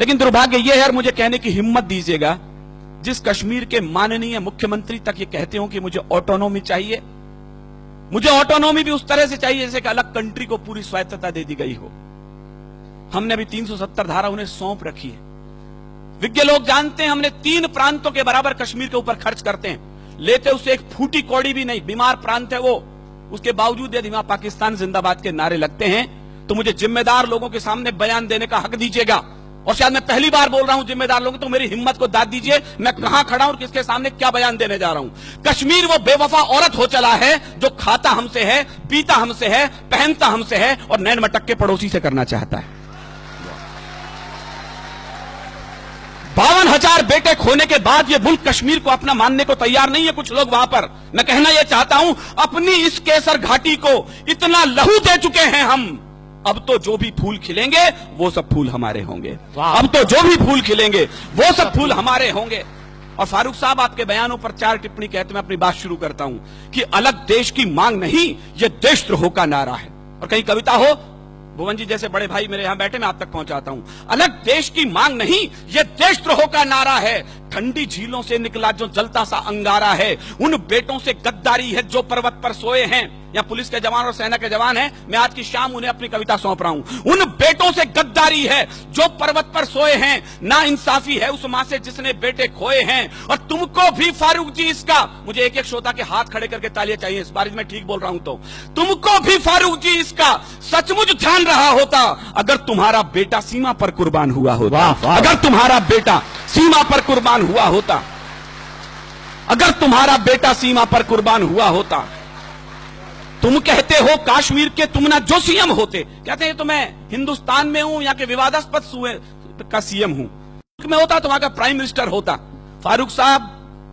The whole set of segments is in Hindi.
लेकिन दुर्भाग्य यह है, और मुझे कहने की हिम्मत दीजिएगा, जिस कश्मीर के माननीय मुख्यमंत्री तक ये कहते हो कि मुझे ऑटोनॉमी चाहिए, मुझे ऑटोनॉमी भी उस तरह से चाहिए जैसे कि अलग कंट्री को पूरी स्वायत्तता दे दी गई हो। हमने अभी 370 धारा उन्हें सौंप रखी है। विज्ञ लोग जानते हैं हमने 3 प्रांतों के बराबर कश्मीर के ऊपर खर्च करते हैं, लेते उससे एक फूटी कौड़ी भी नहीं। बीमार प्रांत है वो, उसके बावजूद यदि वहां पाकिस्तान जिंदाबाद के नारे लगते हैं तो मुझे जिम्मेदार लोगों के सामने बयान देने का हक दीजिएगा। और शायद मैं पहली बार बोल रहा हूं जिम्मेदार लोगों, तो मेरी हिम्मत को दाद दीजिए, मैं कहां खड़ा हूं और किसके सामने क्या बयान देने जा रहा हूं। कश्मीर वो बेवफा औरत हो चला है जो खाता हमसे है, पीता हमसे है, पहनता हमसे है और नैन मटक के पड़ोसी से करना चाहता है। 52,000 बेटे खोने के बाद ये मुल्क कश्मीर को अपना मानने को तैयार नहीं है कुछ लोग वहां पर। मैं कहना यह चाहता हूं, अपनी इस केसर घाटी को इतना लहू दे चुके हैं हम, अब तो जो भी फूल खिलेंगे वो सब फूल हमारे होंगे। अब तो जो भी फूल खिलेंगे वो सब फूल हमारे होंगे। और फारूक साहब, आपके बयानों पर 4 टिप्पणी कहते मैं अपनी बात शुरू करता हूं कि अलग देश की मांग नहीं, यह देशद्रोह का नारा है। और कहीं कविता हो, भुवन जी जैसे बड़े भाई मेरे यहां बैठे, मैं आप तक पहुंचाता हूं। अलग देश की मांग नहीं, यह देशद्रोह का नारा है। ठंडी झीलों से निकला जो जलता सा अंगारा है, उन बेटों से गद्दारी है जो पर्वत पर सोए हैं। या पुलिस के जवान और सेना के जवान हैं, मैं आज की शाम उन्हें अपनी कविता सौंप रहा हूं। उन बेटों से गद्दारी है जो पर्वत पर सोए हैं, ना इंसाफी है उस मां से जिसने बेटे खोए हैं। और तुमको भी फारूक जी इसका, मुझे एक एक श्रोता के हाथ खड़े करके तालियां चाहिए इस बार मैं ठीक बोल रहा हूं तो, तुमको भी फारूक जी इसका सचमुच ध्यान रहा होता अगर तुम्हारा बेटा सीमा पर कुर्बान हुआ होता। अगर तुम्हारा बेटा सीमा पर कुर्बान हुआ होता, अगर तुम्हारा बेटा सीमा पर कुर्बान हुआ होता। तुम कहते हो काश्मीर के तुम ना जो सीएम होते, कहते हैं तो मैं हिंदुस्तान में हूं या के विवादास्पद सूबे का सीएम हूं, मैं होता तो वहां का प्राइम मिनिस्टर होता। फारूक साहब,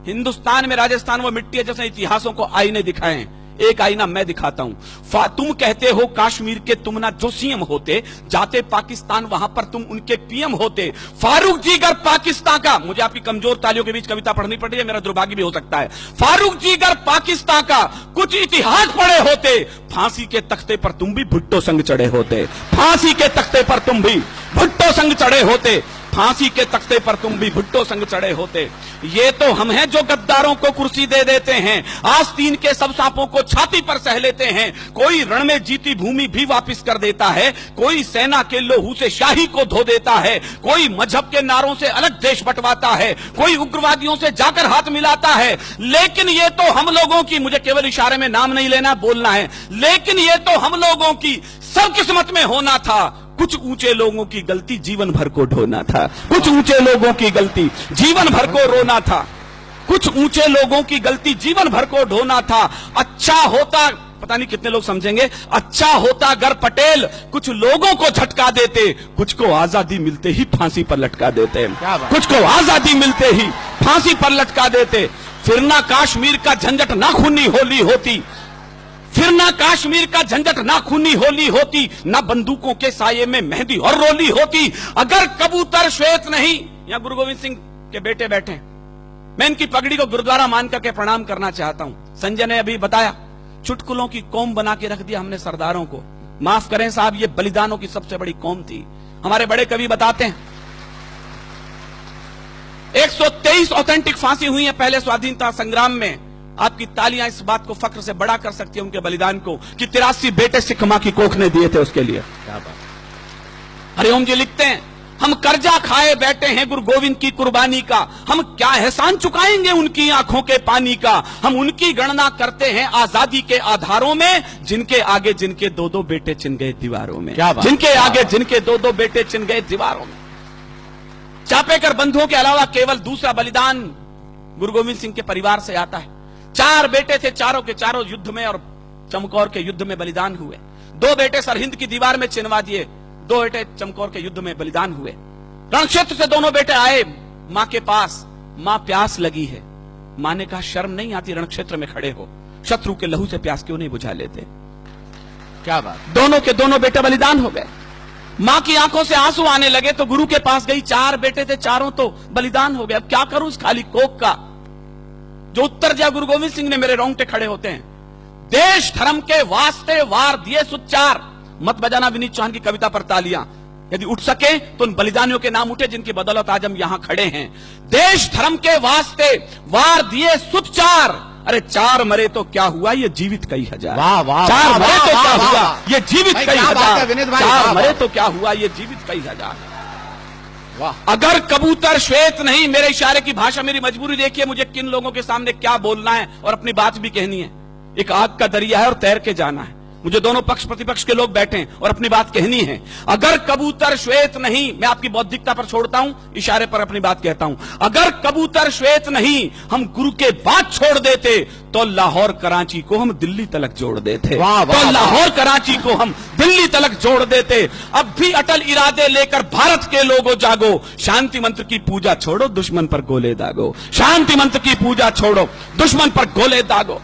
हिंदुस्तान में राजस्थान वो मिट्टी है जैसे इतिहासों को आईने दिखाए, एक आईना मैं दिखाता हूं। तुम कहते हो काश्मीर के तुम ना जो सीएम होते, जाते पाकिस्तान वहां पर तुम उनके पीएम होते। फारूक जी अगर पाकिस्तान का, मुझे आपकी कमजोर तालियों के बीच कविता पढ़नी पड़ रही है, मेरा दुर्भाग्य भी हो सकता है। फारूक जी अगर पाकिस्तान का कुछ इतिहास पढ़े होते, फांसी के तख्ते पर तुम भी भुट्टो संग चढ़े होते। फांसी के तख्ते पर तुम भी भुट्टो संग चढ़े होते। फांसी के तख्ते पर तुम भी भुट्टो संग चढ़े होते। ये तो हम हैं जो गद्दारों को कुर्सी दे देते हैं, आस्तीन के सब सांपों को छाती पर सह लेते हैं। कोई रण में जीती भूमि भी वापस कर देता है, कोई सेना के लोहू से शाही को धो देता है, कोई मजहब के नारों से अलग देश बंटवाता है, कोई उग्रवादियों से जाकर हाथ मिलाता है। लेकिन ये तो हम लोगों की, मुझे केवल इशारे में नाम नहीं लेना, बोलना है, लेकिन ये तो हम लोगों की सब किस्मत में होना था। कुछ ऊंचे लोगों की गलती जीवन भर को ढोना था, कुछ ऊंचे लोगों की गलती जीवन भर को रोना था, कुछ ऊंचे लोगों की गलती जीवन भर को ढोना था। अच्छा होता, पता नहीं कितने लोग समझेंगे, अच्छा होता अगर पटेल कुछ लोगों को झटका देते, कुछ को आजादी मिलते ही फांसी पर लटका देते, कुछ को आजादी मिलते ही फांसी पर लटका देते। फिर ना कश्मीर का झंझट ना खूनी होली होती, फिर ना कश्मीर का झंझट ना खूनी होली होती, ना बंदूकों के साये में मेहंदी और रोली होती। अगर कबूतर श्वेत नहीं, यहां गुरु गोविंद सिंह के बेटे बैठे, मैं इनकी पगड़ी को गुरुद्वारा मान करके प्रणाम करना चाहता हूं। संजय ने अभी बताया, चुटकुलों की कौम बना के रख दिया हमने सरदारों को। माफ करें साहब, ये बलिदानों की सबसे बड़ी कौम थी। हमारे बड़े कवि बताते हैं 123 ऑथेंटिक फांसी हुई है पहले स्वाधीनता संग्राम में। आपकी तालियां इस बात को फख्र से बड़ा कर सकती है उनके बलिदान को कि 83 बेटे सिख मां की कोख ने दिए थे उसके लिए। क्या बात। हरिओम जी लिखते हैं, हम कर्जा खाए बैठे हैं गुरु गोविंद की कुर्बानी का, हम क्या एहसान चुकाएंगे उनकी आंखों के पानी का। हम उनकी गणना करते हैं आजादी के आधारों में, जिनके आगे जिनके 2-2 बेटे चिन गए दीवारों में, जिनके आगे जिनके 2-2 बेटे चिन गए दीवारों में। चापेकर बंधुओं के अलावा केवल दूसरा बलिदान गुरु गोविंद सिंह के परिवार से आता है। 4 बेटे थे, चारों के चारों युद्ध में और चमकौर के युद्ध में बलिदान हुए। 2 बेटे सरहिंद की दीवार में चिनवा दिए, 2 बेटे चमकौर के युद्ध में बलिदान हुए। रणक्षेत्र से दोनों बेटे आए मां के पास, मां प्यास लगी है। मां ने कहा शर्म नहीं आती रणक्षेत्र में खड़े हो, शत्रु के लहू से प्यास क्यों नहीं बुझा लेते। क्या बात। दोनों के दोनों बेटे बलिदान हो गए। मां की आंखों से आंसू आने लगे तो गुरु के पास गई, 4 बेटे थे, चारों तो बलिदान हो गए, अब क्या करूं इस खाली कोख का। जो उत्तर दिया गुरु गोविंद सिंह ने, मेरे रोंगटे खड़े होते हैं। देश धर्म के वास्ते वार दिए सुचार, मत बजाना विनीत चौहान की कविता पर तालियां। यदि उठ सके तो उन बलिदानियों के नाम उठे जिनकी बदौलत आज हम यहां खड़े हैं। देश धर्म के वास्ते वार दिए सुत चार, अरे चार मरे तो क्या हुआ, ये जीवित कई हजार। वाह वाह, चार मरे तो क्या हुआ, ये जीवित भाई, कई क्या बात है हजार। विनीत भाई, चार वाह, मरे वाह। तो क्या हुआ, ये जीवित कई हजार। वाह। अगर कबूतर श्वेत नहीं, मेरे इशारे की भाषा, मेरी मजबूरी देखिए मुझे किन लोगों के सामने क्या बोलना है और अपनी बात भी कहनी है। एक आग का दरिया है और तैर के जाना है। मुझे दोनों पक्ष प्रतिपक्ष के लोग बैठे हैं और अपनी बात कहनी है। अगर कबूतर श्वेत नहीं, मैं आपकी बौद्धिकता पर छोड़ता हूं, इशारे पर अपनी बात कहता हूं। अगर कबूतर श्वेत नहीं, हम गुरु के बाद छोड़ देते तो लाहौर कराची को हम दिल्ली तलक जोड़ देते। वाह, वाह, तो लाहौर कराची को हम दिल्ली तलक जोड़ देते। अब भी अटल इरादे लेकर भारत के लोगों जागो, शांति मंत्र की पूजा छोड़ो, दुश्मन पर गोले दागो। शांति मंत्र की पूजा छोड़ो, दुश्मन पर गोले दागो।